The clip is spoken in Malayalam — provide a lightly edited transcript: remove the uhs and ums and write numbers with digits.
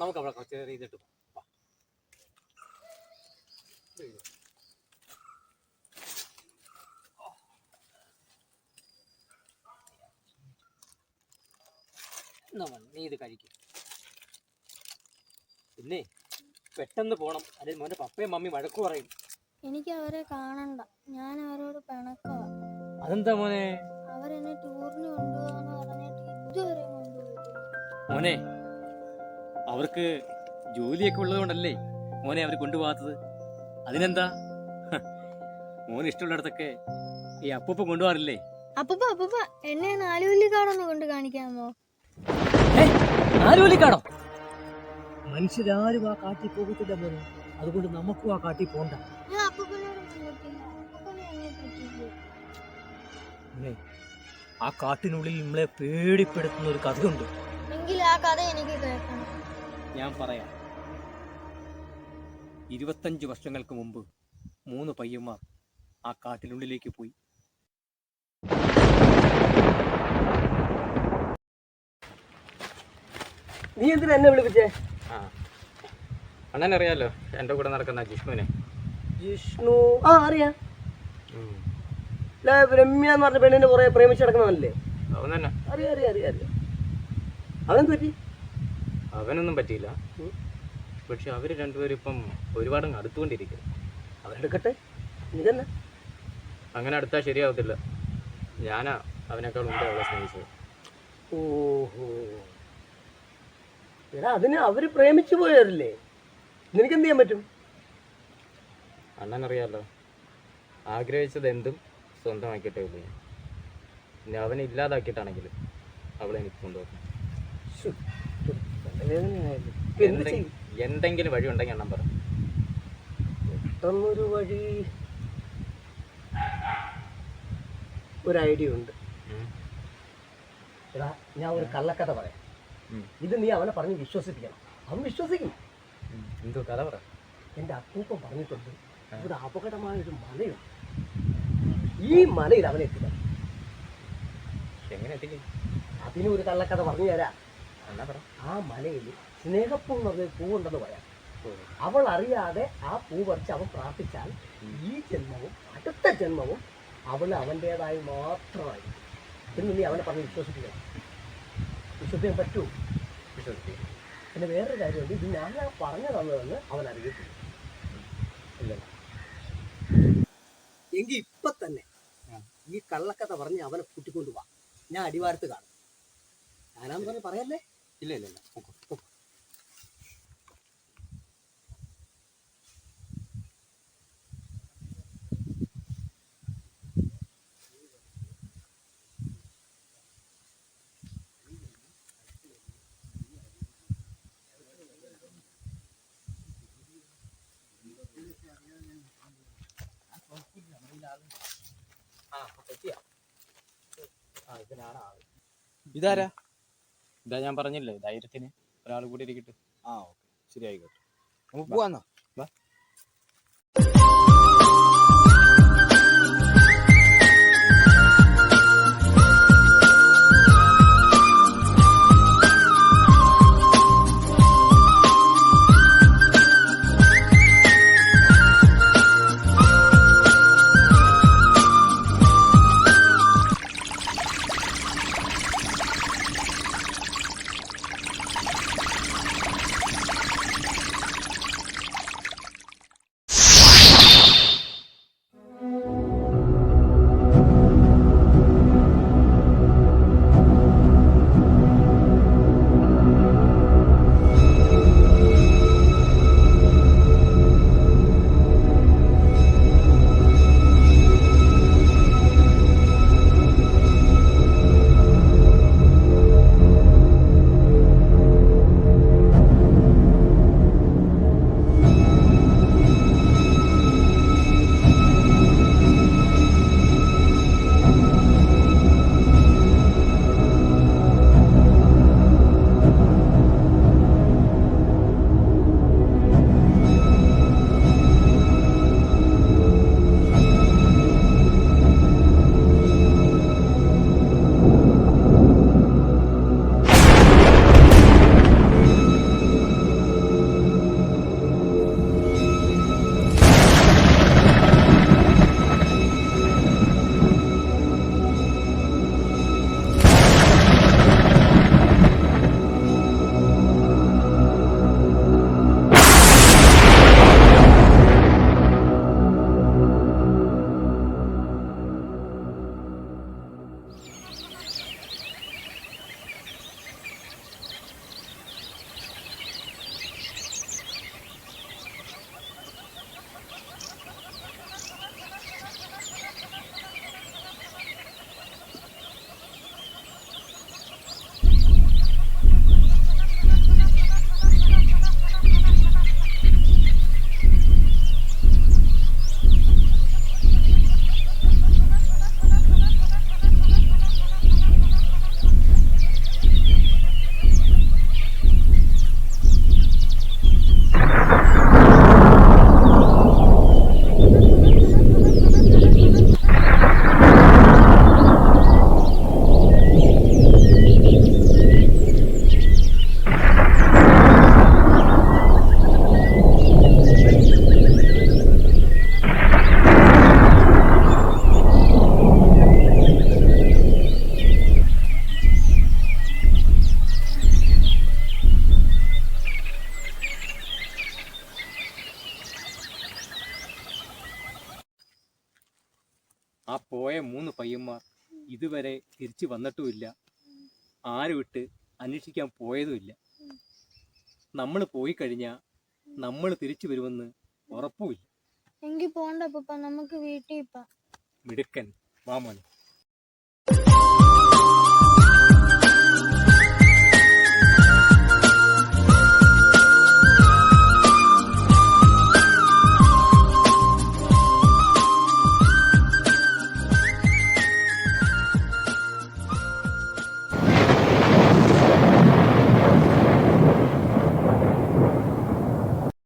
നമുക്ക് അവിടെ കുറച്ച് ചെയ്തിട്ട് നീ ഇത് കഴിക്കും. പിന്നെ പെട്ടെന്ന് പോണം, അല്ലെങ്കിൽ മോന്റെ പപ്പയും മമ്മി വഴക്കു പറയും. എനിക്ക് അവരെ കാണണ്ട, ഞാൻ അവരോട് പിണക്കവാ. അതെന്താ മോനെ? അവരെന്നെ ടൂറിന് കൊണ്ടുപോകാന്ന് പറഞ്ഞിട്ട് ഇതുവരെ കൊണ്ടുപോയിട്ടില്ല. മോനെ, അവർക്ക് ജോലിയൊക്കെ ഉള്ളതുകൊണ്ടല്ലേ മോനെ അവർ കൊണ്ടുപോകാത്തത്. അതിനെന്താ, മോന് ഇഷ്ടമുള്ളിടത്തൊക്കെ ഈ അപ്പൂപ്പ കൊണ്ടുപോകാറില്ലേ? അപ്പൂപ്പ എന്നെ നാലുവല്ലിക്കാടൊന്ന് കൊണ്ട് കാണിക്കാമോ? നാലുവല്ലിക്കാടോ? മനുഷ്യരാരും ആ കാട്ടിൽ പോകത്തില്ല മോനെ, അതുകൊണ്ട് നമുക്കും ആ കാട്ടിൽ പോണ്ട. ഞാൻ അപ്പൂപ്പനോട് പോകത്തില്ല, അപ്പൂപ്പനെ എന്നെ പറ്റിക്കും. ആ കാട്ടിനുള്ളിൽ നമ്മളെ പേടിപ്പെടുത്തുന്ന ഒരു കഥയുണ്ട്. എങ്കിൽ ആ കഥ എനിക്ക് കേൾക്കണം. ഞാൻ പറയാം. 25 വർഷങ്ങൾക്ക് മുമ്പ് 3 പയ്യന്മാർ ആ കാട്ടിനുള്ളിലേക്ക് പോയി. നീ എന്തിനാ എന്നെ വിളിപ്പിച്ചേ? അണ്ണനറിയാലോ എൻ്റെ കൂടെ നടക്കുന്ന ജിഷ്ണുവിനെ. ജിഷ്ണു? ആ അറിയാം. രമ്യ എന്ന് പറഞ്ഞ പെണ്ണിനെ കുറെ പ്രേമിച്ച് നടക്കുന്നതല്ലേ? അവൻ തന്നെ. അറിയാം. അവനെന്ത് പറ്റി? അവനൊന്നും പറ്റിയില്ല, പക്ഷെ അവർ രണ്ടുപേരും ഇപ്പം ഒരുപാട് അടുത്തുകൊണ്ടിരിക്കും. അവരെടുക്കട്ടെ, ഇതന്നെ. അങ്ങനെ അടുത്താൽ ശരിയാവത്തില്ല. ഞാനാ അവനേക്കാൾ മുമ്പേ അവളെ സ്നേഹിച്ചത്. ഓഹോ, എടാ അതിന് അവര് പ്രേമിച്ചു പോയതല്ലേ, നിനക്ക് എന്ത് ചെയ്യാൻ പറ്റും? അണ്ണനറിയാലോ, ആഗ്രഹിച്ചത് എന്തും സ്വന്തമാക്കിയിട്ടേ ഉള്ളൂ. പിന്നെ അവനെ ഇല്ലാതാക്കിയിട്ടാണെങ്കിൽ അവളെ എനിക്ക് കൊണ്ടുപോകും. എന്തെങ്കിലും വഴി ഉണ്ടെങ്കിൽ അണ്ണൻ പറ. പെട്ടെന്നൊരു വഴി, ഒരു ഐഡിയ ഉണ്ട്. എടാ ഞാൻ ഒരു കള്ളക്കഥ പറയാം, ഇത് നീ അവനെ പറഞ്ഞ് വിശ്വസിപ്പിക്കണം. അവൻ വിശ്വസിക്കും. എന്തോ കഥ പറ. എൻ്റെ അപ്പൂപ്പൻ പറഞ്ഞിട്ടുണ്ട്, ഇവിടെ അപകടമായൊരു മലയുണ്ട്, ഈ മലയിൽ അവനെ എത്തിക്കണം. എങ്ങനെ എത്തിക്കും? അതിന് ഒരു കള്ളക്കഥ പറഞ്ഞു തരാം. എന്നാ പറ. ആ മലയിൽ സ്നേഹപ്പൂ എന്ന് പറഞ്ഞ പൂവുണ്ടെന്ന് പറയാം. അവൾ അറിയാതെ ആ പൂ പറിച്ച് അവൻ പ്രാർത്ഥിച്ചാൽ ഈ ജന്മവും അടുത്ത ജന്മവും അവൾ അവൻ്റേതായി മാത്രമായി എന്ന് നീ അവനെ പറഞ്ഞ് വിശ്വസിപ്പിക്കണം. വിശ്വസിക്കാൻ പറ്റൂ? വിശ്വസിപ്പിക്കും. പിന്നെ വേറൊരു കാര്യമുണ്ട്, ഇത് ഞാനാ പറഞ്ഞു തന്നതെന്ന് അവൻ അറിയത്തില്ല. ഇല്ലല്ലോ എങ്കിൽ ഇപ്പൊ തന്നെ ഈ കള്ളക്കഥ പറഞ്ഞ് അവനെ കൂട്ടിക്കൊണ്ടു പോവാ. ഞാൻ അടിവാരത്ത് കാണും. ഞാനാന്ന് പറഞ്ഞ് പറയല്ലേ? ഇല്ല. ഇതാരാ? ഇതാ ഞാൻ പറഞ്ഞില്ലേ, ധൈര്യത്തിന് ഒരാൾ കൂടി ഇരിക്കട്ടെ. ഓക്കെ, ശരി, ആയിക്കോട്ടെ. നമുക്ക് പോവാന്നോ? വാ. ആ പോയ 3 പയ്യന്മാർ ഇതുവരെ തിരിച്ചു വന്നിട്ടുമില്ല. ആരും ഇട്ട് അന്വേഷിക്കാൻ പോയതുമില്ല. നമ്മൾ പോയി കഴിഞ്ഞാൽ നമ്മൾ തിരിച്ചു വരുമെന്ന് ഉറപ്പുമില്ല. എങ്കിൽ പോണ്ട പപ്പ, നമുക്ക് വീട്ടിൽ പോവാം. മിടുക്കൻ, വാ മോനെ.